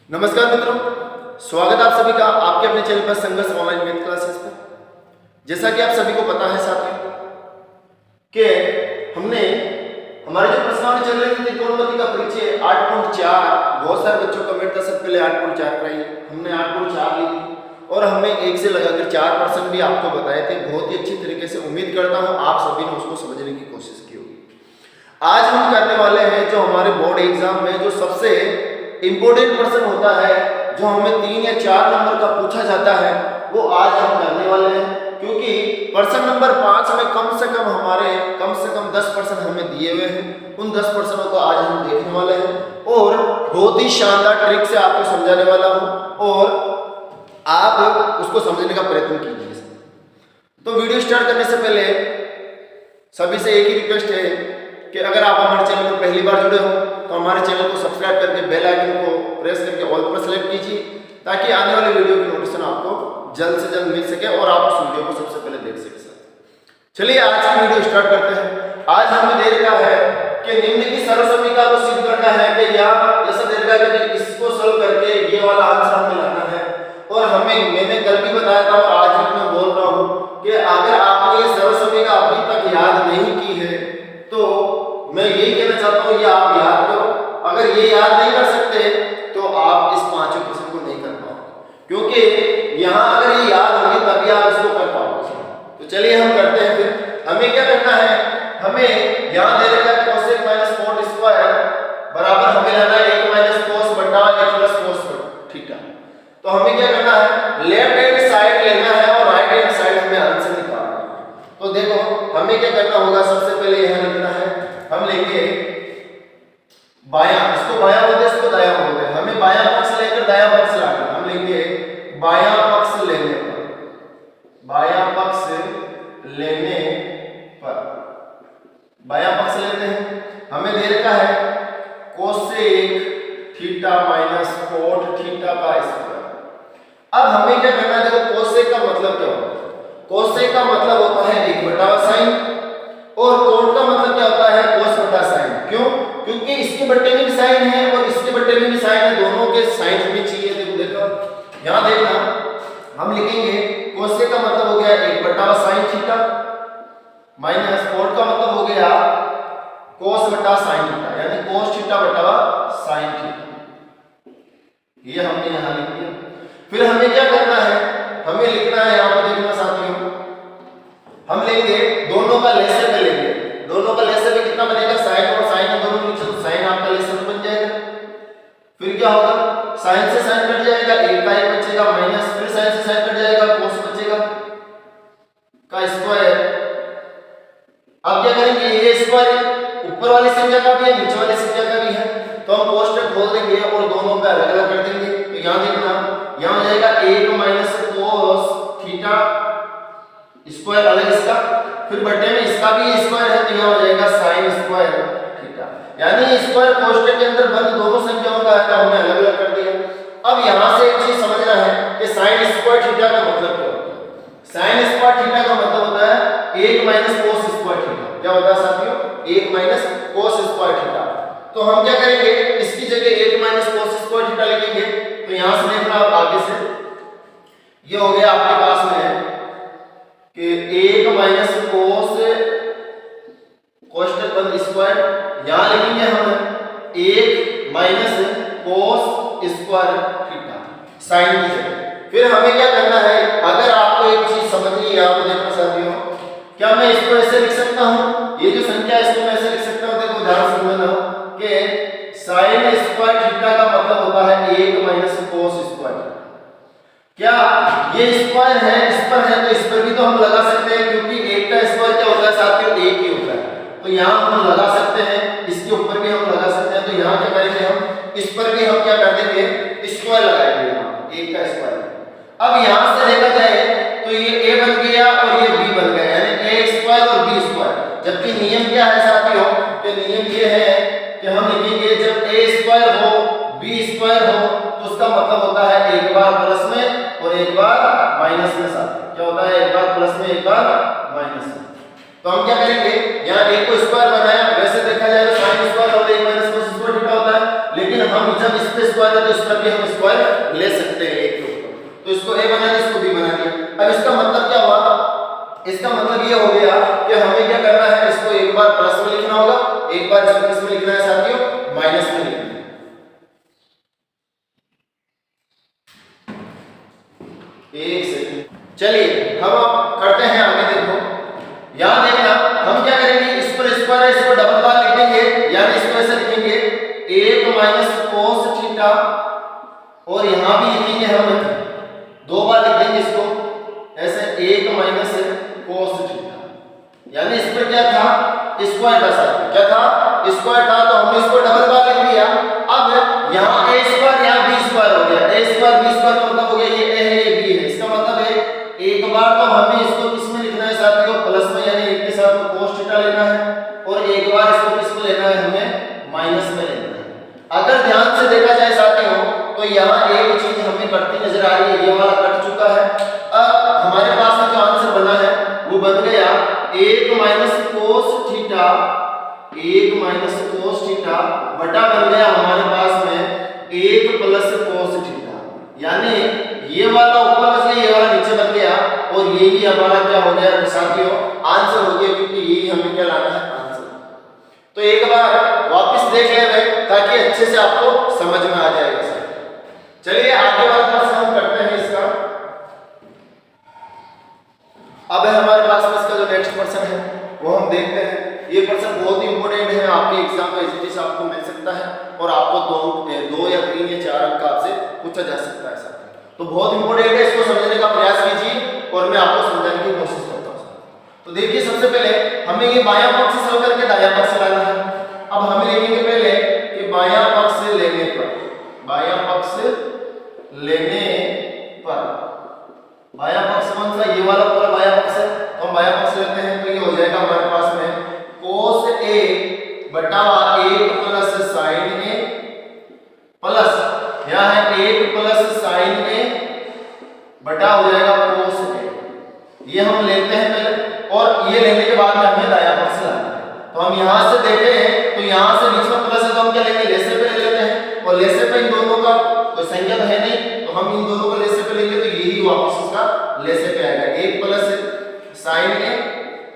नमस्कार मित्रों, स्वागत आप सभी का आपके अपने चैनल पर संघर्ष ऑनलाइन मैथ क्लासेस पर। जैसा कि आप सभी को पता है साथियों कि हमने हमारे जो प्रश्नावली चल रही थी त्रिकोणमिति का परिचय 8.4, बहुत सारे बच्चों का कमेंट था, सब पहले 8.4 कराइए। हमने 8.4 ली थी और हमने 1 से लगाकर 4% भी आपको बताए थे। बहुत ही अच्छी तरीके से उम्मीद करता हूँ आप सभी ने उसको समझने की कोशिश की होगी। आज हम करने वाले हैं जो हमारे बोर्ड एग्जाम में जो सबसे इंपॉर्टेंट प्रश्न होता है, जो हमें 3 या 4 नंबर का पूछा जाता है, वो आज हम करने वाले हैं। क्योंकि प्रश्न नंबर 5 में कम से कम 10% हमें दिए हुए हैं। उन 10% को आज हम देखने वाले हैं और बहुत ही शानदार ट्रिक से आपको समझाने वाला हूं और आप उसको समझने का प्रयत्न कीजिए। तो वीडियो स्टार्ट करने से पहले सभी से एक ही रिक्वेस्ट है कि अगर आप हमारे चैनल पर पहली बार जुड़े हो तो हमारे चैनल को सब्सक्राइब करके बेल आइकन को प्रेस करके ऑल पर सेलेक्ट कीजिए, ताकि आने वाले वीडियो की नोटिफिकेशन आपको जल्द से जल्द मिल सके और आप उस वीडियो को सबसे पहले देख सके। चलिए आज की वीडियो स्टार्ट करते हैं। आज हमें दे रखा है कि निम्न की सरल समीकरण को सिद्ध करना है कि यह ऐसा दे रखा है कि इसको सॉल्व करके ये वाला आंसर हमें लाना है। और मैंने कल भी बताया था और आज भी मैं बोल रहा हूँ कि अगर आपने ये सरल समीकरण अभी तक याद नहीं की है तो मैं यही कहना चाहता हूँ, ये आप याद करो। अगर ये याद नहीं कर सकते तो आप इस 5 प्रश्न को नहीं कर पाओगे, क्योंकि यहाँ अगर ये याद होगी तभी आप इसको कर पाओगे। तो चलिए हम करते हैं। फिर हमें क्या करना है, हमें यहाँ दे रखा है cosec माइनस cot स्क्वायर बराबर हमें लेना है 1 माइनस cos बटा 1 प्लस cos थीटा। तो हमें क्या करना है, लेफ्ट हैंड साइड लेना है और राइट हैंड साइड हमें आंसर निकालना है। तो देखो हमें क्या करना होगा, सबसे पहले यहाँ लिखना है, हम लेंगे बायां, इसको बायां बोलते हैं, इसको दायां बोलते हैं। हमें बायां पक्ष लेकर दायां पक्ष लाना है। हम लेंगे बायां पक्ष लेने पर, बायां पक्ष लेने पर, बायां पक्ष लेते हैं। हमें दे रखा है cosec theta minus cot theta का स्क्वायर। अब हमें क्या करना है, देखो कोसेक का मतलब क्या होता है, कोसेक का मतलब होता है 1 बटा साइन और कोट का मतलब क्या होता है, cos बटा साइन। क्यों? क्योंकि इसके बट्टे में भी साइन है और इसके बट्टे में भी साइन है, दोनों के साइन भी चाहिए। देखो यहां देखना, हम लिखेंगे कोसेक का मतलब हो गया 1 बटा साइन थीटा माइनस कोट का मतलब हो गया cos बटा साइन थीटा, यानी cos थीटा बटा साइन थीटा। ये हमने यहां लिख दिया। फिर हमें क्या करना है, हमें लिखना है, यहां पर देखना साथियों, हम लेंगे दोनों का लेसर पे लेंगे। दोनों का लेसर पे कितना बनेगा, साइन और साइन है दोनों नीचे, तो साइन आपका लेसर बन जाएगा। फिर क्या होगा, साइन से साइन कट जाएगा, 1 का 1 बचेगा माइनस, फिर साइन से साइन कट जाएगा, cos बचेगा का स्क्वायर। अब क्या करेंगे, ये स्क्वायर ऊपर वाली संख्या का भी है नीचे वाली संख्या का भी है, तो हम कोष्टक खोल देंगे और दोनों का अलग अलग कर देंगे। तो यहां देखना, यहां हो जाएगा 1 माइनस cos थीटा स्क्वायर अलग इसका, फिर बट्टे में इसका भी स्क्वायर है तो यहां हो जाएगा sin स्क्वायर थीटा। यानी स्क्वायर कोष्टक के अंदर बंद दोनों संख्याओं का है, हमने अलग अलग कर दिया। अब यहां से एक चीज समझना है कि sin स्क्वायर थीटा का मतलब क्या होता है। sin स्क्वायर थीटा का मतलब होता है 1 माइनस cos स्क्वायर थीटा। क्या होता है साथियों, 1 माइनस cos स्क्वायर थीटा। तो हम क्या करेंगे, इसकी जगह 1 माइनस cos स्क्वायर थीटा लिखेंगे। तो यहां से देखना आगे से, ये हो गया आपके पास में कि 1 माइनस cos कोष्टक बंद स्क्वायर, यहां लिखेंगे हम 1 minus cos square theta sin की जगह। फिर हमें क्या करना है, अगर आपको एक चीज समझनी है, आप देखना साथियों, क्या मैं इसको ऐसे लिख सकता हूं, ये जो संख्या है इसको मैं ऐसे लिख सकता हूं। देखो ध्यान से समझना कि sin स्क्वायर थीटा का मतलब होता है 1 माइनस cos स्क्वायर। क्या ये स्क्वायर है, इस पर है तो इस पर भी तो हम लगा सकते हैं, क्योंकि 1 का स्क्वायर क्या होता है साथियों, 1 ही होता है। तो यहां हम लगा सकते हैं, इसके ऊपर भी हम लगा सकते हैं। तो यहां क्या करेंगे, हम इस पर भी हम क्या कर देंगे, स्क्वायर लगाएंगे, यहां 1 का स्क्वायर। अब यहां से देखा जाए तो ये a बन गया और ये b बन गया, यानी a स्क्वायर और b स्क्वायर। जबकि नियम क्या है साथियों, कि नियम ये है कि हम लिखेंगे जब a स्क्वायर हो b स्क्वायर हो तो उसका मतलब होता है एक बार प्लस में और एक बार माइनस में। साथ क्या होता है, एक बार प्लस में एक बार माइनस में। तो हम क्या करेंगे, यहाँ एक को स्क्वायर बनाया, वैसे देखा जाए तो sin स्क्वायर और 1 माइनस cos स्क्वायर थीटा होता है, लेकिन हम जब इस पे स्क्वायर स्क्वायर है तो इस पर भी हम स्क्वायर ले सकते हैं एक के ऊपर। तो इसको a बना दिया, इसको b बना दिया। अब इसका मतलब क्या हुआ, इसका मतलब ये हो गया कि हमें क्या करना है, इसको एक बार प्लस में लिखना होगा, एक बार इसको किस में लिखना है साथियों, माइनस में लिखना है। एक सेकंड, चलिए हम करते हैं आगे। देखो यहां देखना, हम क्या करेंगे, इस पर स्क्वायर है, इसको डबल बार लिख देंगे, यानी इसको ऐसे लिखेंगे 1 माइनस कोस थीटा, और यहां भी लिखेंगे हम दो बार लिख देंगे इसको ऐसे 1 माइनस कोस थीटा, यानी इस पर क्या था, स्क्वायर था साथ, क्या था, स्क्वायर था, तो हमने इसको डबल बार लिख दिया। अब यहां a स्क्वायर यहां b स्क्वायर हो गया, a स्क्वायर b स्क्वायर का मतलब हो गया ये a है ये b है, इसका मतलब है एक बार तो हमें इसको किस में लिखना है साथियों, प्लस में, यानी 1 के साथ में cos थीटा लेना है, और एक बार इसको किस में लेना है, हमें माइनस में लेना है। अगर ध्यान से देखा जाए साथियों तो यहाँ एक चीज हमें कटती नजर आ रही है, ये वाला कट चुका है। अब हमारे पास में जो आंसर बना है वो बन गया 1 minus cos theta, 1 minus cos theta बटा बन गया हमारे पास में 1 प्लस कोस थीटा, यानी ये वाला ऊपर बच गया, ये वाला नीचे बन गया, और यही हमारा क्या हो गया साथियों, आंसर हो गया, क्योंकि यही हमें क्या लाना है, आंसर। तो एक बार वापस देख ले ताकि अच्छे से आपको समझ में आ जाएगा। चलिए आगे वाला प्रश्न हम करते हैं इसका। अब है हमारे पास में इसका जो नेक्स्ट क्वेश्चन है वो हम देखते हैं। ये क्वेश्चन बहुत ही इंपॉर्टेंट है, आपके एग्जाम में इजीली से आपको मिल सकता है, और आपको दो या 3 या 4 अंक आपसे पूछा जा सकता है सर। तो बहुत इंपॉर्टेंट है, इसको समझने का प्रयास कीजिए और मैं आपको समझाने की कोशिश करता हूँ। तो देखिए सबसे पहले हमें ये बायां पक्ष से हल करके दायां पक्ष लाना है। अब हमें लिखेंगे पहले कि बायां पक्ष लेने पर, बायां पक्ष लेने पर, बायां पक्ष कौन सा, ये वाला पूरा बायां पक्ष है, तो हम बायां पक्ष लेते हैं, तो ये हो जाएगा हमारे पास में cos a बटा 1 प्लस sin a प्लस यहाँ है 1 प्लस sin a बटा हो जाएगा cos a। ये हम लेते हैं पहले, और ये लेने के बाद में हमें दायां पक्ष लाना है। तो हम यहाँ से देखते हैं, तो यहाँ से बीच में प्लस है तो हम क्या लेंगे, लेसे पे ले लेते हैं, और लेसे पे इन दोनों का कोई संख्या तो है नहीं, तो हम इन दोनों को लेसे पे लेंगे, तो यही वापस इसका लेसे पे आएगा, 1 प्लस sin a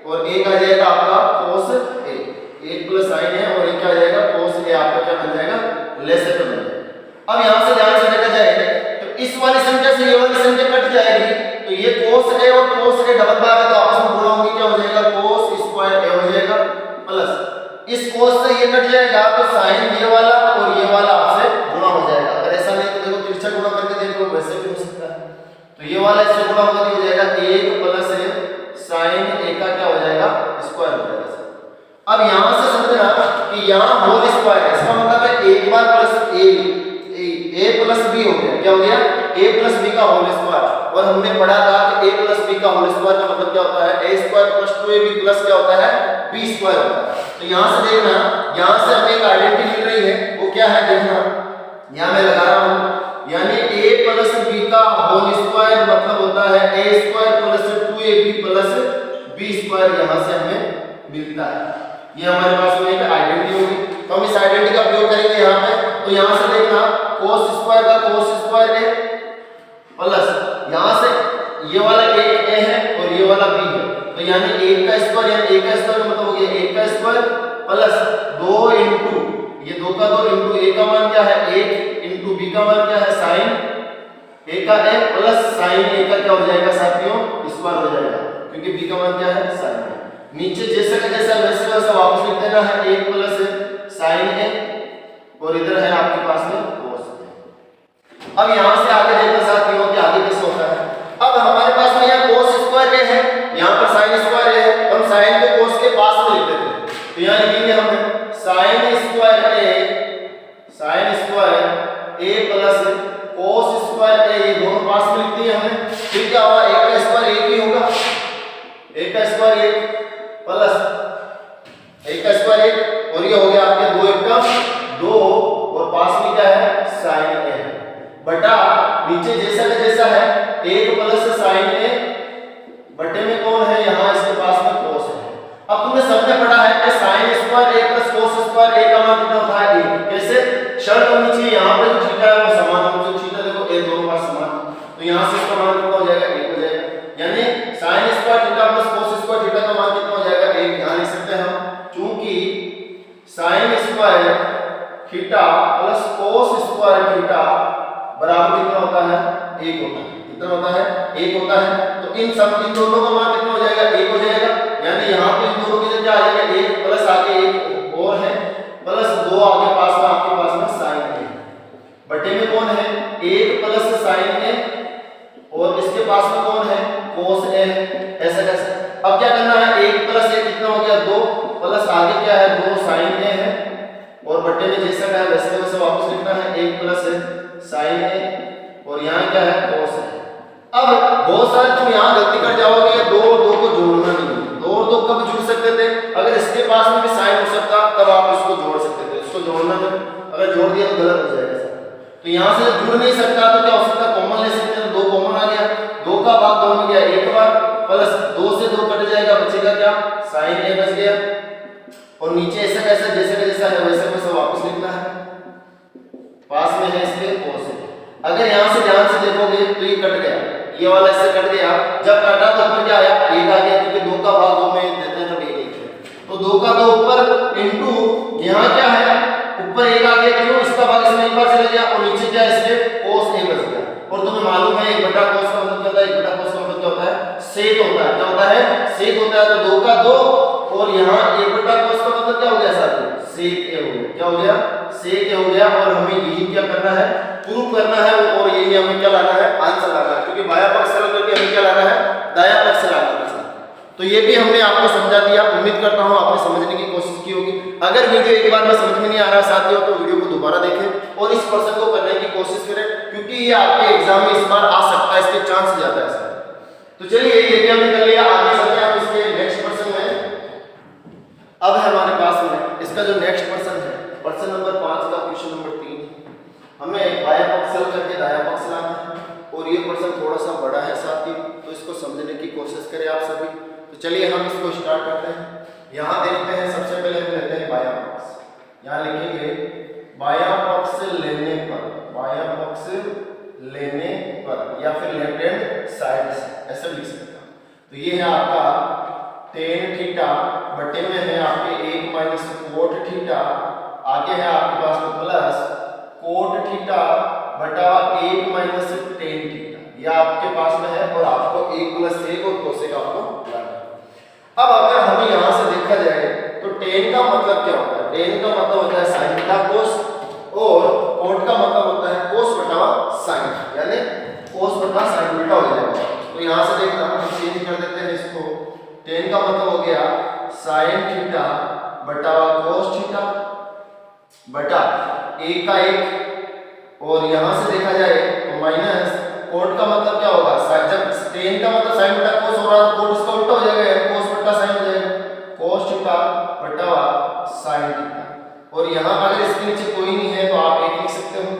और एक आ जाएगा आपका cos a, 1 plus sin a और एक आ जाएगा cos a, आपका क्या बन जाएगा, लेसे पे बन जाएगा। अब यहाँ से ध्यान से देखा जाए तो इस वाली संख्या से ये वाली संख्या कट जाएगी, तो ये cos a और cos a डबल बार है तो आपस में गुणा होंगे, क्या हो जाएगा, cos स्क्वायर a हो जाएगा, प्लस इस cos से ये कट जाएगा तो sin ये वाला और ये वाला आपसे गुणा हो जाएगा। अगर ऐसा नहीं तो देखो तिरछा गुणा करके देख लो, वैसे भी हो सकता है। तो ये वाला इससे गुणा होगा तो हो जाएगा 1 प्लस sin a का क्या हो जाएगा, स्क्वायर हो जाएगा। अब यहां से समझना कि यहां होल स्क्वायर है, इसका मतलब है एक बार प्लस a प्लस b हो गया, क्या हो गया, a प्लस b का होल स्क्वायर। और हमने पढ़ा था कि a प्लस b का होल स्क्वायर का मतलब क्या होता है, a square plus 2ab plus क्या होता है, b स्क्वायर होता है। तो यहां से देखना, यहां से हमें एक आइडेंटिटी मिल रही है, वो क्या है देखना, यहां मैं लगा रहा हूं, यानी a प्लस b का होल स्क्वायर मतलब होता है a square plus 2ab plus b square, यहां से हमें मिलता है। ये हमारे पास में एक आइडेंटिटी होगी, तो हम इस आइडेंटिटी का प्रयोग करेंगे यहां पे। तो यहां से देखना cos स्क्वायर का cos स्क्वायर a प्लस यहां से ये वाला एक a है और ये वाला b है, तो यानी 1 का स्क्वायर, यानी 1 का स्क्वायर मतलब हो गया 1 का स्क्वायर प्लस 2 इंटू ये 2 का 2 इंटू a का मान क्या है 1 इंटू b का मान क्या है sin a का a प्लस sin a का क्या हो जाएगा साथियों, स्क्वायर हो जाएगा, क्योंकि b का मान क्या है sin a। नीचे जैसा का जैसा वैसे वैसा वापस लिख देना है 1 प्लस sin a और इधर है आपके पास में cos a। अब यहां से आगे देखना साथियों कि आगे कैसे होता है। अब हमारे पास में यहाँ cos स्क्वायर a है, यहाँ पर sin स्क्वायर a है, हम sin को cos के पास में लिख देते हैं, तो यहाँ लिखेंगे हम sin square a plus cos square a, ये दोनों पास में लिख दिए हमने। फिर क्या होगा, 1 का स्क्वायर 1 ही होगा, 1 का स्क्वायर 1 प्लस 1 का स्क्वायर 1 और ये हो गया आपके 2 1 का 2 और पास में क्या है sin a बटा नीचे जैसा का जैसा है 1 प्लस sin a बटे में कौन है, यहाँ इसके पास में cos है। अब तुमने सबने पढ़ा है कि sin square a plus cos square a का मान कितना होता है 1। कैसे, शर्त होनी चाहिए यहाँ पे जो थीटा है वो theta plus cos square theta बराबर कितना होता है? 1 होता है। कितना होता है? 1 होता है। तो इन दोनों का मान कितना हो जाएगा? 1 हो जाएगा। यानी यहाँ पे इन दोनों की जगह क्या आ जाएगा? 1 प्लस आगे 1 और है प्लस 2 आगे पास में आपके पास में साइन है, बटे में कौन है? 1 प्लस साइन है और इसके पास में कौन है? कोस है। ऐसा कैसे? अब क्या करना है? 1 प्लस 1 कितना हो गया? 2 प्लस आगे क्या है? 2 साइन है और बटे में जैसा का है वैसे वैसे वापस लिखना है। 1 प्लस साइन है और यहाँ क्या है? कोस है। अब बहुत सारे तुम यहाँ गलती कर जाओगे, 2 और 2 को जोड़ना नहीं है। 2 और 2 कब जुड़ सकते थे? अगर इसके पास में भी साइन हो सकता तब आप इसको जोड़ सकते थे। इसको जोड़ना नहीं, अगर जोड़ दिया तो गलत हो जाएगा। तो यहाँ से जुड़ नहीं सकता तो क्या हो सकता? कॉमन ले सकते हैं। 2 कॉमन आ गया, 2 का भाग 2 में गया 1 बार प्लस 2 से 2 कट जाएगा, बचेगा क्या? साइन ए बच गया और नीचे ऐसा कैसा जैसे का जैसा है वैसे वैसे वापस लिखना है। पास में है इसके कोस है। अगर यहाँ से ध्यान से देखोगे तो ये कट गया, ये वाला इससे कट गया। जब कटा तो ऊपर क्या आया? 1 आ गया, क्योंकि 2 का भाग 2 में देते हैं तो 1 है। तो 2 का 2 ऊपर इनटू यहाँ क्या है? ऊपर 1 आ गया, क्यों? इसका भाग इसमें एक बार चला गया और नीचे क्या है? इसके कोस ए बच गया। और तुम्हें मालूम है 1 बटा कोस का मतलब क्या होता है? 1 बटा कोस का मतलब क्या होता है? सेक होता है। क्या होता है? सेक होता है। तो 2 का 2 और यहाँ 1 बटा कोस का मतलब क्या हो गया साथियों? सेक ए हो गया। क्या हो गया? सेक ए हो गया। और हमें यही क्या करना है? प्रूव करना है और यही हमें क्या लाना है? आंसर लाना है, क्योंकि बाया पक्ष सरल करके हमें क्या लाना है? दाया पक्ष लाना है। तो ये भी हमने आपको समझा दिया। उम्मीद करता हूं आपने समझने की कोशिश की होगी। अगर वीडियो एक बार में समझ में नहीं आ रहा साथियों तो वीडियो को दोबारा देखें और इस प्रश्न को करने की कोशिश करें, क्योंकि ये आपके एग्जाम में इस बार आ सकता है, इसके चांस ज्यादा है। तो चलिए ये भी हमने कर लिया। आगे चलते हैं हम इसके नेक्स्ट प्रश्न में। अब है हमारे पास में इसका जो नेक्स्ट प्रश्न है, प्रश्न नंबर 5 का क्वेश्चन नंबर 3। हमें बाया पक्ष सरल करके दाया पक्ष लाना है और ये प्रश्न थोड़ा सा बड़ा है साथियों, तो इसको समझने की कोशिश करें आप सभी। तो चलिए हम इसको स्टार्ट करते हैं। यहाँ देखते हैं, सबसे पहले हम लेते हैं बाया पक्ष। यहाँ लिखेंगे बाया पक्ष लेने पर, बाया पक्ष लेने पर या फिर लेफ्ट हैंड साइड से, ऐसा लिख सकते हैं। तो ये है आपका tan थीटा बटे में है आपके 1 माइनस कोट थीटा, आगे है आपके पास में प्लस कोट थीटा बटा 1 माइनस tan थीटा, यह आपके पास में है और आपको 1 प्लस सेक और कोसेक आपको लाना है। अब अगर हमें यहाँ से देखा जाए तो tan का मतलब क्या होता है? tan का मतलब होता है sin बटा cos और cot का मतलब होता है cos बटा sin, यानी cos बटा sin उल्टा हो जाएगा। तो यहाँ से देखना हम चेंज कर देते हैं इसको। tan का मतलब हो गया sin थीटा बटा cos थीटा बटा 1 का 1 और यहाँ से देखा जाए तो माइनस cot का मतलब क्या होगा? जब tan का मतलब sin बटा cos हो रहा है तो cot इसका उल्टा हो जाएगा, cos बटा sin हो जाएगा, cos थीटा बटा sin थीटा। और यहाँ अगर इसके नीचे कोई नहीं है तो आप 1 लिख सकते हो।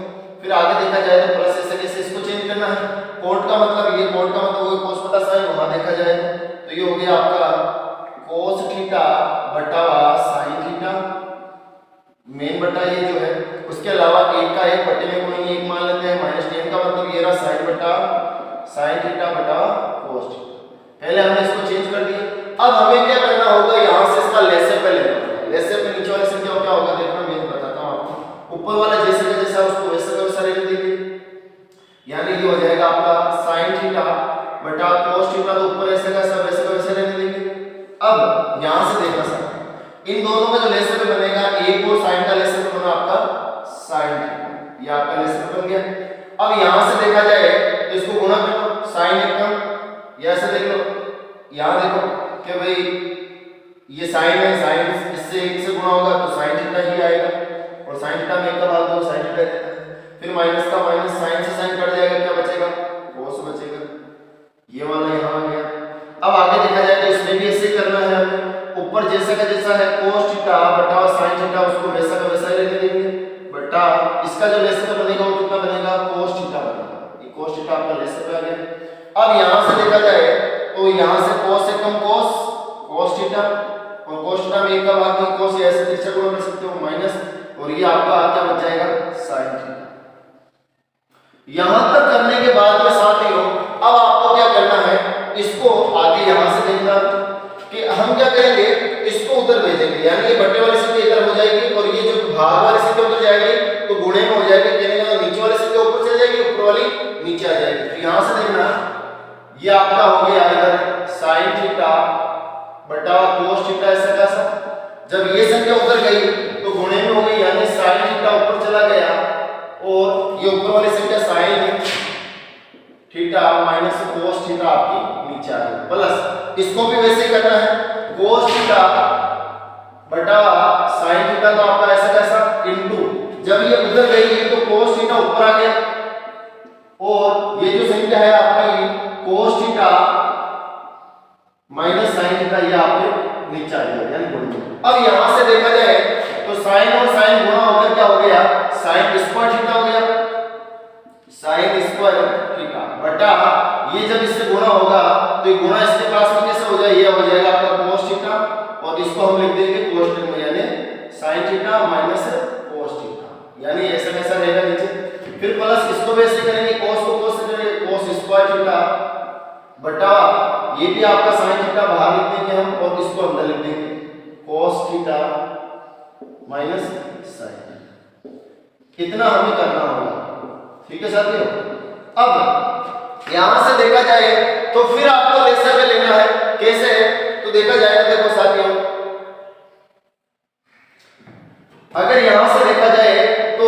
फिर आगे देखा जाए तो प्लस ऐसे कैसे इसको चेंज करना है। cot का मतलब ये, cot का मतलब वो cos बटा sin, वहाँ देखा जाए तो ये हो गया आपका cos थीटा बटा sin थीटा मेन बटा ये जो है। उसके अलावा 1 का 1 बटे में कोई नहीं, 1 मान लेते हैं, माइनस tan का मतलब ये रहा sin बटा sin थीटा बटा cos थीटा। पहले हमने इसको चेंज कर दिया। अब हमें क्या करना होगा? यहाँ से इसका लेसेप लेना होगा। लेसेप में नीचे वाले से क्या होगा देखना, मैं बताता हूँ आपको। ऊपर वाला जैसे का जैसा उसको वैसे का वैसा रहने देंगे, यानी ये हो जाएगा आपका sin थीटा बटा cos थीटा, तो ऊपर ऐसे का वैसे का वैसे रहने देंगे। अब यहाँ से देखना सर, इन दोनों का जो लेसेप बनेगा, 1 और sin का लेसेप बना आपका sin थीटा, ये आपका लेसेप बन गया। अब यहाँ से देखा जाए तो इसको गुणा कर लो, sin एकदम या ऐसे देख लो, यहाँ देखो कि भाई ये sin है, sin इससे 1 से गुणा होगा तो sin थीटा ही आएगा और sin थीटा में 1 का भाग दो sin थीटा देता है। फिर माइनस का माइनस, sin से sin कट जाएगा, क्या बचेगा? cos बचेगा। ये वाला यहाँ आ गया। अब आगे देखा जाए तो इसमें भी ऐसे करना है हमें। ऊपर जैसा का जैसा है cos थीटा बटा sin थीटा, उसको वैसा का वैसा ही रहने देंगे बटा इसका जो लेसेप बनेगा वो कितना बनेगा? cos थीटा बनेगा। ये cos थीटा आपका लेसेप आ गया। अब यहाँ से देखा जाए तो यहाँ से cos से कम cos थीटा और cos थीटा में 1 का भाग नहीं, cos ऐसे तिरछा गुणा कर सकते हो माइनस, और ये आपका क्या बच जाएगा? sin theta. यहाँ तक करने के बाद में साथियों अब आपको क्या करना है? इसको आगे यहाँ से देखना कि हम क्या करेंगे, इसको उधर भेजेंगे, यानी ये बटे वाली संख्या इधर हो जाएगी और ये जो भाग वाली संख्या उधर जाएगी तो गुणे में हो जाएगी, कहने का नीचे वाली संख्या ऊपर चली जाएगी, ऊपर वाली नीचे आ जाएगी। तो यहां से देखना ये आपका हो गया इधर sin थीटा बटा cos थीटा ऐसा कैसा, जब ये संख्या उधर गई तो गुणे में हो गई, यानी sin थीटा ऊपर चला गया और ये ऊपर वाली संख्या sin theta minus cos theta आपकी नीचे आ गई, प्लस इसको भी वैसे ही करना है, cos थीटा बटा sin थीटा तो आपका ऐसा कैसा इनटू, जब ये उधर गई है तो cos थीटा ऊपर आ गया और ये जो संख्या है आपकी cos theta minus sin theta ये आपके नीचे आ गया यानी गुणा। अब यहां से देखा जाए तो sin और sin गुणा होकर क्या हो गया, sin स्क्वायर थीटा हो गया, sin स्क्वायर थीटा बटा ये जब इससे गुणा होगा तो ये गुणा इसके पास में कैसे हो जाएगा, ये हो जाएगा आपका cos थीटा और इसको हम लिख देंगे cos टर्म में यानी sin theta minus cos theta, यानी ऐसा कैसा रहेगा नीचे। फिर प्लस इसको भी ऐसे करेंगे, cos को cos से करेंगे cos स्क्वायर थीटा बटा ये भी आपका sin थीटा बाहर लिख देंगे हम और इसको अंदर लिख देंगे cos थीटा माइनस sin। इतना हमें करना होगा, ठीक है साथियों। अब यहां से देखा जाए तो फिर आपको लेसा पे लेना है, कैसे तो देखा जाए, देखो साथियों अगर यहां से देखा जाए तो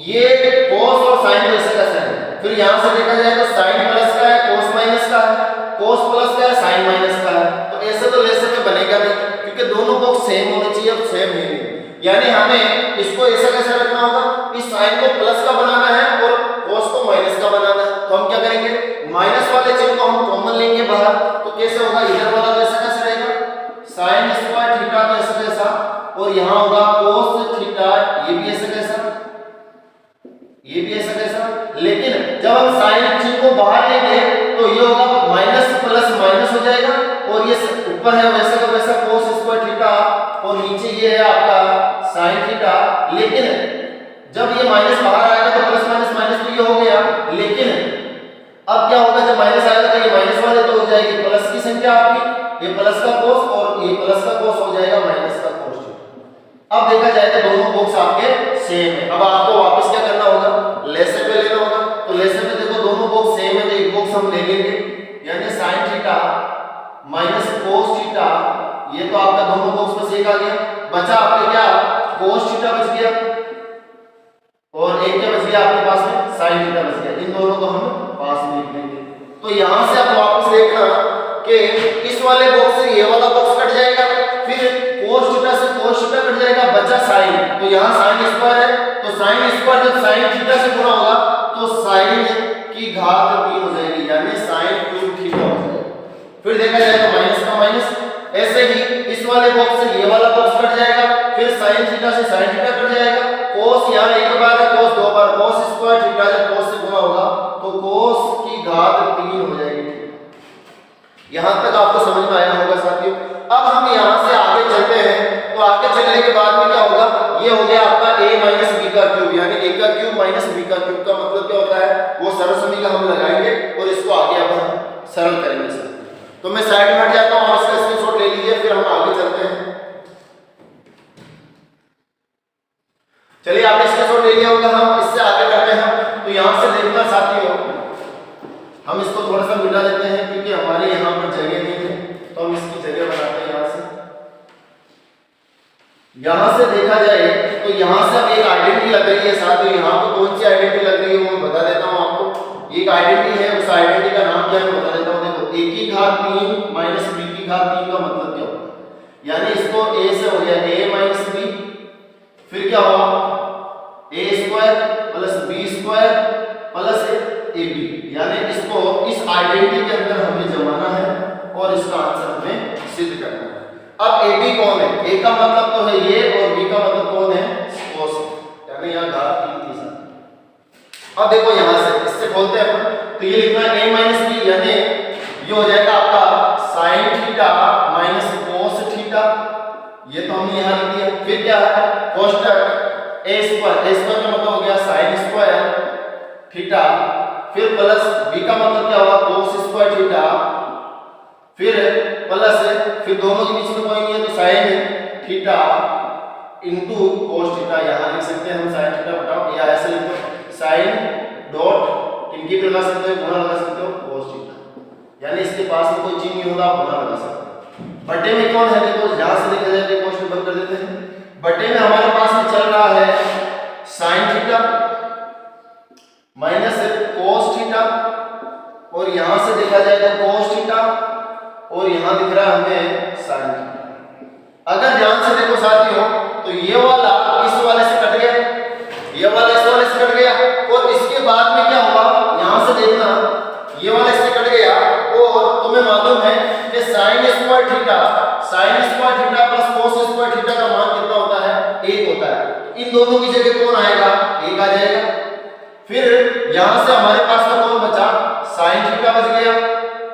ये cos और sin तो ऐसा कैसा है, फिर यहां से देखा जाए तो sin प्लस का है cos माइनस का है, cos प्लस का है sin माइनस का है, तो ऐसे तो लेसे में बनेगा नहीं क्योंकि दोनों बॉक्स सेम होने चाहिए, अब सेम है नहीं, यानी हमें इसको ऐसा कैसे रखना होगा, इस sin को प्लस का बनाना है और cos को माइनस का बनाना है। तो हम क्या करेंगे, माइनस वाले चिन्ह को हम कॉमन लेंगे बाहर, तो कैसे होगा, इधर वाला तो ऐसा कैसे रहेगा sin स्क्वायर थीटा तो ऐसा कैसा और यहां होगा cos थीटा, ये भी ऐसा कैसा, ये भी ऐसा कैसा, लेकिन जब हम sin चिन्ह को बाहर लेंगे तो ये होगा माइनस प्लस माइनस हो जाएगा और ये ऊपर है वैसा का वैसा cos स्क्वायर थीटा और नीचे ये है आपका sin थीटा, लेकिन जब ये माइनस बाहर आएगा तो प्लस माइनस माइनस तो ये हो गया, लेकिन अब क्या होगा जब माइनस आएगा तो ये माइनस वाले तो हो जाएगी प्लस की संख्या आपकी, ये प्लस का cos और ये प्लस का cos हो जाएगा माइनस का cos। अब देखा जाए तो दोनों बॉक्स आपके सेम है, अब आपको वापस क्या करना होगा, लेसे पे लेना होगा, तो लेसे पे देखो दोनों बॉक्स सेम है तो एक बॉक्स हम ले लेंगे यानी sin theta minus cos theta, ये तो आपका दोनों बॉक्स में एक आ गया, बचा आपके क्या cos थीटा बच गया और एक क्या बच गया आपके पास में sin थीटा बच गया, इन दोनों को हम पास में लिख लेंगे। तो यहां से आप वापस देखना कि इस वाले बॉक्स से ये वाला बॉक्स कट जाएगा, फिर cos थीटा से cos थीटा कट जाएगा, बचा sin, तो यहां sin स्क्वायर है तो sin स्क्वायर जब sin थीटा से गुणा होगा तो sin की घात 3 हो जाएगी यानी sin क्यूब थीटा हो जाएगा। फिर देखा जाए तो माइनस का माइनस, ऐसे ही इस वाले बॉक्स से ये वाला बॉक्स कट जाएगा, फिर sin थीटा से sin थीटा कट जाएगा, cos यहां एक बार है cos दो बार, cos स्क्वायर थीटा जब cos से गुणा होगा तो cos की घात 3 हो जाएगी। यहां तक आपको समझ में आया होगा साथियों। अब हम यहां से आगे चलते हैं, तो आगे चलने के बाद में क्या होगा, ये हो गया आपका a माइनस b का क्यूब यानी a का क्यूब माइनस b का क्यूब का मतलब क्या होता है, वो सरल समीकरण हम लगाएंगे और इसको आगे अब हम सरल करेंगे सर। तो मैं साइड में हट जाता हूं और इसका स्क्रीनशॉट ले लीजिए, फिर हम आगे चलते हैं। चलिए आपने स्क्रीनशॉट ले लिया होगा, हम इससे आगे करते हैं। तो यहां से देखना साथियों, हम इसको थोड़ा सा मिटा देते हैं क्योंकि हमारे यहाँ पर जगह नहीं है, तो हम इसकी जगह बनाते हैं यहाँ से देखा जाए तो यहाँ से अब एक आइडेंटिटी लग रही है साथियों। यहाँ पे कौन सी आइडेंटिटी लग रही है वो मैं बता देता हूँ आपको। एक आइडेंटिटी है, उस आइडेंटिटी का नाम क्या है मैं बता देता हूँ। देखो a की घात 3 माइनस b की घात 3 का मतलब क्या होता है, यानी इसको a से हो गया a माइनस b, फिर क्या हुआ a square plus b square plus ab, यानी इसको इस आइडेंटिटी के अंदर हमें जमाना है और इसका आंसर हमें सिद्ध करना है। अब ab कौन है, a का मतलब तो है ये और b का मतलब कौन है cos, यानी यहाँ घात 3 थी सर। अब देखो यहाँ से इससे खोलते हैं अपन, तो ये लिखना है a माइनस b, यानी ये हो जाएगा आपका sin theta minus cos theta, ये तो हमने यहाँ लिख दिया। फिर क्या है कोष्टक a स्क्वायर का मतलब हो गया sin स्क्वायर थीटा, फिर प्लस b का मतलब क्या होगा cos स्क्वायर थीटा, फिर प्लस, फिर दोनों के बीच में कोई नहीं है तो sin theta, into cos theta, यहाँ लिख सकते हैं हम साइन थीटा बटा, या ऐसे लिख दो साइन डॉट इनकी भी लगा सकते हो, गुणा लगा सकते हो कोस थीटा, यानी इसके पास में कोई चीज नहीं होगा, आप गुणा लगा सकते हो। बटे में कौन है, देखो यहाँ से देखा जाए तो क्वेश्चन बंद कर देते हैं। बटे में हमारे पास में चल रहा है sine theta minus cos theta, और यहां से देखा जाए तो कोस थीटा, और यहां दिख रहा है हमें साइन थीटा। अगर ध्यान से देखो साथियों तो ये वाला इस वाले से कट गया, ये वाला इस वाले से कट गया, और इसके बाद में क्या होगा, यहां से देखना ये वाला इससे कट गया, और तुम्हें मालूम है कि sine square theta plus cos square theta का मान कितना होता है, 1 होता है। इन दोनों की जगह कौन आएगा, 1 आ जाएगा। फिर यहां से हमारे पास में कौन बचा, साइन थीटा बच गया,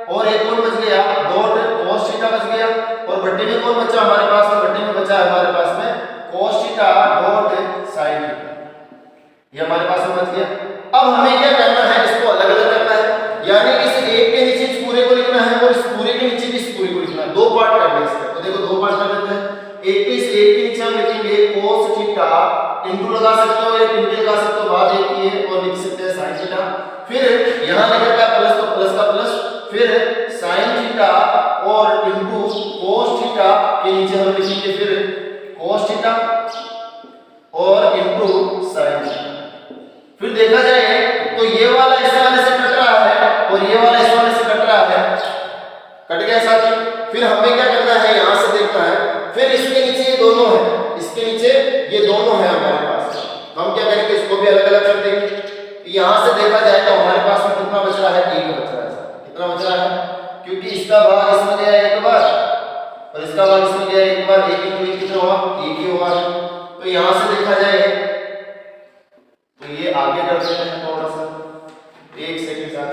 और एक कौन बच गया, डॉट कोस थीटा बच गया, और बट्टे में कौन बचा हमारे पास में, बट्टे में बचा है हमारे पास में cos theta dot sine theta, ये हमारे पास में बच गया। अब हमें क्या करना है, इसको अलग अलग करना है, यानी इस एक के नीचे इस पूरे को लिखना है, और इस पूरे के नीचे भी इस पूरे को लिखना है, दो पार्ट करने हैं इसके। तो देखो दो पार्ट कर देते हैं, एक के नीचे हम लिखेंगे कोस थीटा इंटू लगा सकते हो, एक इंटू लगा सकते हो, बाद एक ये, और लिख सकते हैं साइन थीटा। फिर यहां लिखा है प्लस, तो प्लस का प्लस, फिर साइन थीटा और इंटू कोस थीटा के नीचे हम लिखेंगे फिर कोस थीटा और इंटू साइन थीटा। फिर देखा जाए तो ये वाला इस वाले से कट रहा है, और ये वाला इस वाले से कट रहा है, कट गया साथी। फिर हमें क्या करना है, यहां से देखना है, फिर इसके नीचे ये दोनों है, इसके नीचे ये दोनों है हमारे पास, तो हम क्या करेंगे, इसको भी अलग अलग कर देंगे। यहां से देखा जाए तो हमारे पास में कितना बच रहा है, 1 बच रहा है। कितना बच रहा है, क्योंकि इसका भाग इसमें गया एक बार और इसका भाग इसमें गया एक बार, 1 इंटू 1 कितना हुआ, 1 ही होगा। तो यहां से देखा जाए तो ये आगे कर देते हैं थोड़ा सा, 1 सेकंड साथ,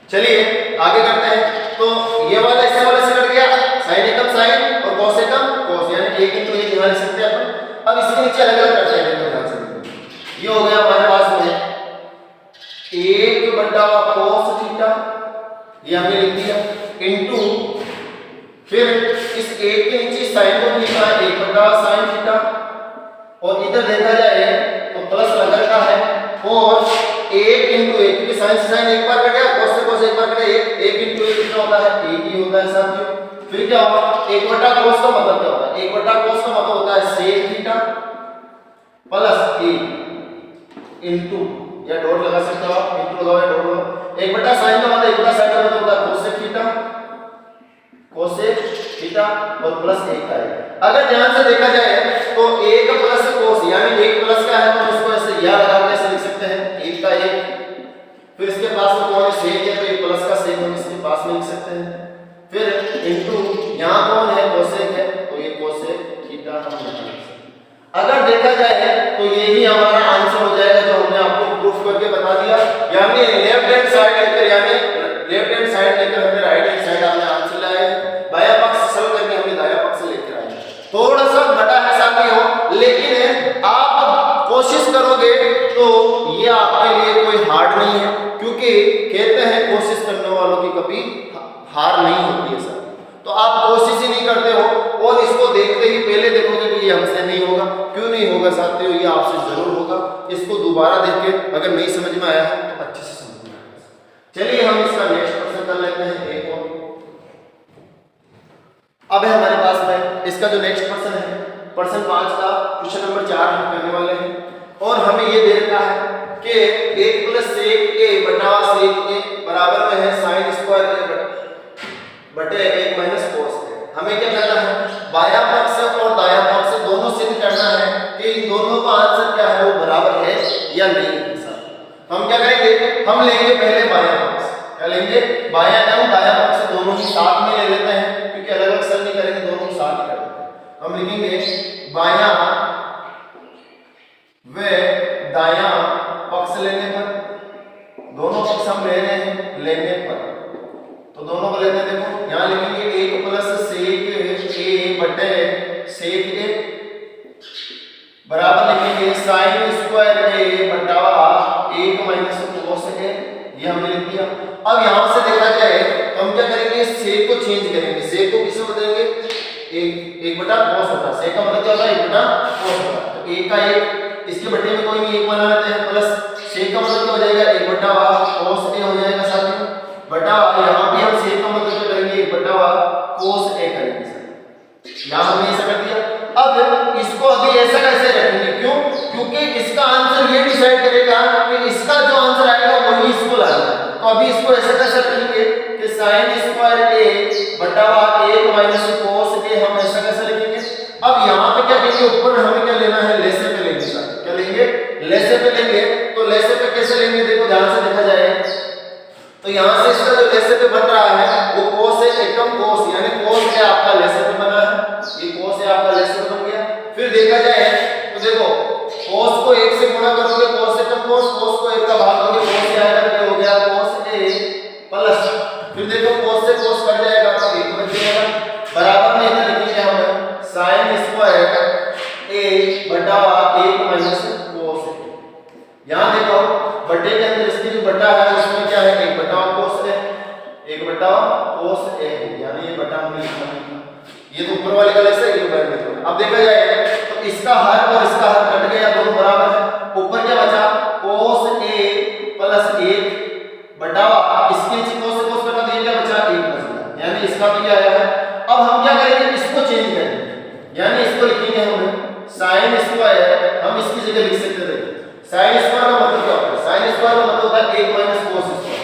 चलिए आगे करते हैं। तो ये वाला इस वाले से कट गया, साइन एकम साइन और कॉस एकम कॉस, यानी 1 इंटू 1 यहां लिख सकते हैं अपन। अब इसके नीचे अलग अलग करते हैं, ध्यान से ये हो गया हमारे पास में 1 बटा कोस थीटा, ये हमने लिख दिया, इनटू फिर इस 1 के नीचे साइन को लिखना है 1 बटा साइन थीटा, और इधर देखा जाए तो प्लस लग रखा है, और 1 इंटू 1, क्योंकि साइन से साइन एक बार कट गया, कोस से कोस एक बार कटे, 1 इंटू 1 कितना होता है, 1 ही होता है साथियों। फिर क्या होगा, 1 बटा कोस का मतलब क्या होता है, 1 बटा कोस का मतलब होता है सेक थीटा प्लस 1 इंटू, या डॉट लगा सकते हो आप, इंटू लगाओ या डॉट लगाओ, 1 बटा साइन का मतलब 1 बटा साइन का मतलब होता है कोसेक थीटा और प्लस 1 का है। अगर ध्यान से देखा जाए तो 1 प्लस कोस, यानी 1 प्लस का है तो इसको ऐसे या लगा के ऐसे लिख सकते हैं, 1 का 1, फिर इसके पास में कौन है, सेक है, तो ये प्लस का सेक हम इसके पास में लिख सकते हैं, फिर इंटू यहां कौन है, कोसेक है, तो ये कोसेक थीटा हम लिख सकते हैं। अगर देखा जाए तो ये ही हमारा आंसर हो जाएगा, जो हमने आपको प्रूफ करके बता दिया, यानी लेफ्ट हैंड साइड लेकर, यानी लेफ्ट हैंड साइड लेकर हमने राइट हैंड साइड हमने आंसर लाया है, बायां पक्ष सरल करके हमने दायां पक्ष लेकर आए। थोड़ा सा बड़ा है साथियों, लेकिन आप कोशिश करोगे तो ये आपके लिए कोई हार्ड नहीं है, क्योंकि कहते हैं कोशिश करने वालों की कभी हार नहीं होती है सर। तो आप कोशिश ही नहीं करते हो, और इसको देखते ही पहले देखोगे कि ये हमसे नहीं होगा। क्यों नहीं होगा साथियों, ये आपसे जरूर होगा। इसको दोबारा देख के अगर नहीं समझ में आया है तो अच्छे से समझ में आएगा। चलिए हम इसका नेक्स्ट क्वेश्चन कर लेते हैं, एक और। अब है हमारे पास में इसका जो नेक्स्ट क्वेश्चन है, प्रश्न 5 का क्वेश्चन नंबर 4 हम करने वाले हैं, और हमें ये दे रखा है कि 1 प्लस सेक ए बटा सेक ए बराबर में है साइन स्क्वायर ए बटे 1 माइनस कोस ए। हमें क्या करना है, बायां पक्ष और दायां पक्ष दोनों सिद्ध करना है कि इन दोनों का आंसर क्या है, वो बराबर है या नहीं है सर। तो हम क्या करेंगे, हम लेंगे पहले बायां पक्ष, क्या लेंगे, बायां एवं दायां पक्ष दोनों ही साथ में ले लेते हैं, क्योंकि अलग अलग सर नहीं करेंगे, दोनों ही साथ ही कर देते हैं। हम लिखेंगे बायां व दायां पक्ष लेने पर, दोनों पक्ष हम ले रहे हैं लेने पर, तो दोनों को लेते हैं। देखो यहां लिखेंगे 1 प्लस सेक ए बटे सेक ए बराबर लिखेंगे साइन स्क्वायर ए बटा 1 माइनस कोस ए, ये हमने लिख दिया। अब यहां से देखा जाए तो हम क्या करेंगे, सेक को चेंज करेंगे, सेक को किससे बदलेंगे, 1 बटा cos होता है। sec का मतलब क्या होता है 1 बटा cos होता है। तो 1 का 1 इसके बटे में कोई नहीं 1 बना लेते हैं, प्लस sec का मतलब क्या हो जाएगा 1 बटा cos a हो जाएगा साथियों, बटा यहाँ भी हम sec का मतलब क्या करेंगे 1 बटा cos a करेंगे सर। यहाँ हमने ऐसा कर दिया। अब इसको अभी ऐसा कैसे रखेंगे, क्यों? क्योंकि इसका आंसर ये डिसाइड करेगा कि इसका जो आंसर आएगा वही इसको लाना है। तो अभी इसको ऐसा कैसे रखेंगे कि sin स्क्वायर a बटा 1 माइनस cos a, हम ऐसा कैसे लिखेंगे? अब यहाँ पे क्या करेंगे, ऊपर हमें क्या लेना है, लेसे पे लेंगे सर। क्या लेंगे? लेसे पे लेंगे। तो लेसे पे कैसे लेंगे, देखो ध्यान से देखा जाए तो यहाँ से इसका जो लेसे पे बन रहा है वो cos a एकम cos, यानी cos a आपका लेसे पे बना है, ये cos a आपका लेसे पे बन गया। फिर देखा जाए तो देखो cos को 1 से गुणा करोगे cos से कम cos, cos को 1 का भाग दोगे cos से आएगा, ये हो गया cos a प्लस, फिर देखो cos से cos कट जाएगा तो 1 बच जाएगा, बराबर में इधर लिखेंगे हम sin स्क्वायर a बटा 1 माइनस cos a। यहां देखो बटे के अंदर इसकी जो बटा है उसमें क्या है 1 बटा cos a, 1 बटा cos a, यानी ये बटा हमने लिखा नहीं, ये तो ऊपर वाले का लेसे ये ऊपर में। अब देखा जाए तो इसका हर और इसका हर कट गया, दोनों बराबर है। ऊपर क्या बचा cos a प्लस 1 बटा इसके नीचे cos से cos कटा दिया, क्या बचा 1 बच गया, यानी इसका भी क्या आया है। अब हम क्या करेंगे, इसको चेंज करेंगे, यानी इसको लिखेंगे हम sin स्क्वायर, हम इसकी जगह लिख सकते थे sin स्क्वायर का मतलब क्या होता है, sin स्क्वायर का मतलब होता है 1 माइनस cos स्क्वायर,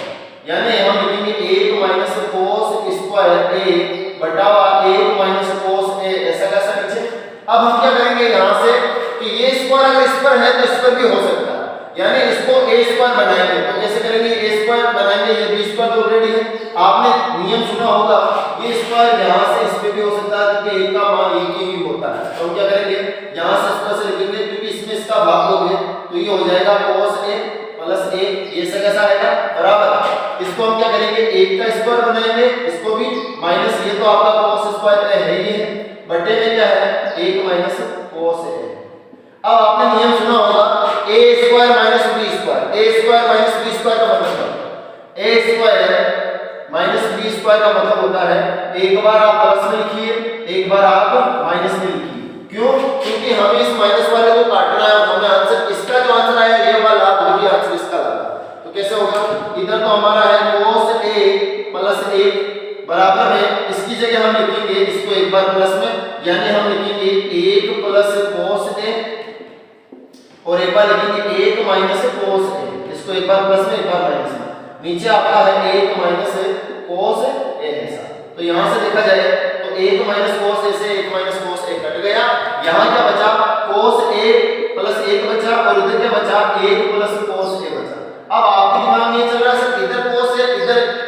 यानी हम लिखेंगे 1 माइनस cos स्क्वायर a बटा 1 माइनस cos a, ऐसा कैसा नीचे। अब हम क्या करेंगे यहाँ से कि ये स्क्वायर अगर इस पर है तो इस पर भी हो सकता है, यानी इसको a स्क्वायर बनाएंगे। तो कैसे करेंगे, a स्क्वायर बनाएंगे, ये b स्क्वायर तो ऑलरेडी है, आपने नियम सुना होगा, ये स्क्वायर यहाँ से इस पे भी हो सकता है क्योंकि a का मान 1 ही होता है। तो हम क्या करेंगे, यहाँ से इस पर से लिखेंगे क्योंकि इसमें इसका भाग दोगे तो ये हो जाएगा cos a प्लस 1, ये से कैसा आएगा बराबर। इसको हम क्या करेंगे 1 का स्क्वायर बनाएंगे, इसको भी माइनस, ये तो आपका cos स्क्वायर है ही है, बटे में क्या है 1 माइनस cos a। अब आपने नियम सुना होगा a square minus b square, a square minus b square का मतलब क्या है, a square minus b square का मतलब होता है एक बार आप प्लस में लिखिए, एक बार आप माइनस में लिखिए। क्यों? क्योंकि हमें इस माइनस वाले को काटना है, हमें आंसर इसका जो आंसर आया ये वाला वही आंसर इसका लगा। तो कैसे होगा, इधर तो हमारा है cos a प्लस 1 बराबर है, इसकी जगह हम लिखेंगे इसको एक बार प्लस में, यानी हम लिखेंगे 1 प्लस cos a और एक बार लिखेंगे 1 माइनस cos a, इसको एक बार प्लस में एक बार माइनस में, नीचे आपका है 1 माइनस cos a ऐसा। तो यहाँ से देखा जाए तो 1 माइनस cos a से 1 माइनस cos a कट गया, यहाँ क्या बचा cos a प्लस 1 बचा और इधर क्या बचा 1 प्लस cos a बचा। अब आपके दिमाग में ये चल रहा है सर इधर cos है,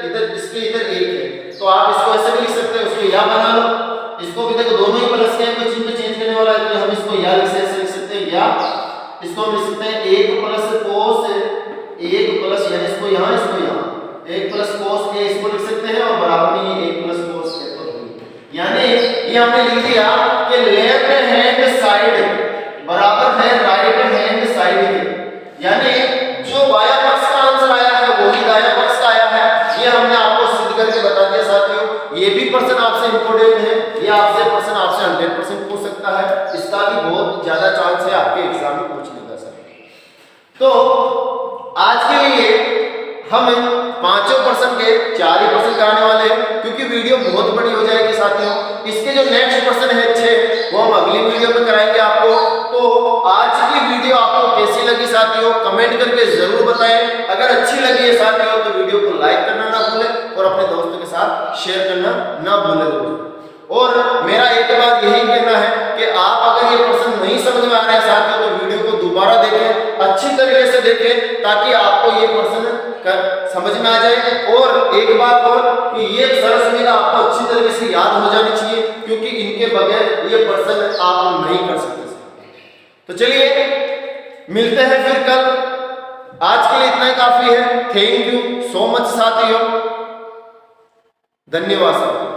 इधर इसके इधर 1 है, तो आप इसको ऐसे भी लिख सकते हैं, उसको या बना लो, इसको भी देखो दोनों ही प्लस के हैं, कोई चीज में चेंज करने वाला है तो हम इसको या लिख सकते हैं, या इसको हम लिख सकते हैं 1 प्लस cos 1 प्लस, यानी इसको यहाँ इसको यहाँ 1 प्लस cos a इसको लिख सकते हैं और बराबर में ये 1 प्लस cos a, तो यानी ये हमने लिख दिया कि लेफ्ट हैंड साइड बराबर है राइट हैंड साइड के, यानी जो बायां पक्ष का आंसर आया है वही दायां पक्ष का आया है। ये हमने आपको सिद्ध करके बता दिया साथियों। ये भी प्रश्न आपसे इंपॉर्टेंट है, ये आपसे प्रश्न आपसे 100% पूछ सकता है, इसका भी बहुत ज्यादा चांस है आपके एग्जाम में पूछने का सर। तो आज के लिए हम पांचों प्रश्न के 4 ही प्रश्न कराने वाले हैं, क्योंकि वीडियो बहुत बड़ी हो जाएगी साथियों। इसके जो नेक्स्ट प्रश्न है 6 वो हम अगली वीडियो में कराएंगे आपको। तो आज की वीडियो आपको कैसी लगी साथियों, कमेंट करके जरूर बताएं। अगर अच्छी लगी है साथियों तो वीडियो को लाइक करना ना भूलें और अपने दोस्तों के साथ शेयर करना ना भूलें। और मेरा एक बात यही कहना है कि आप अगर ये प्रश्न नहीं समझ में आ रहे हैं साथियों तो वीडियो को दोबारा देखें, अच्छी तरीके से देखें, ताकि आपको ये प्रश्न समझ में आ जाए। और एक बात और कि ये सरल समीकरण आपको अच्छी तरीके से याद हो जानी चाहिए, क्योंकि इनके बगैर ये प्रश्न आप नहीं कर सकते। तो चलिए मिलते हैं फिर कल, आज के लिए इतना ही काफी है। थैंक यू सो मच साथियों, धन्यवाद साथियों।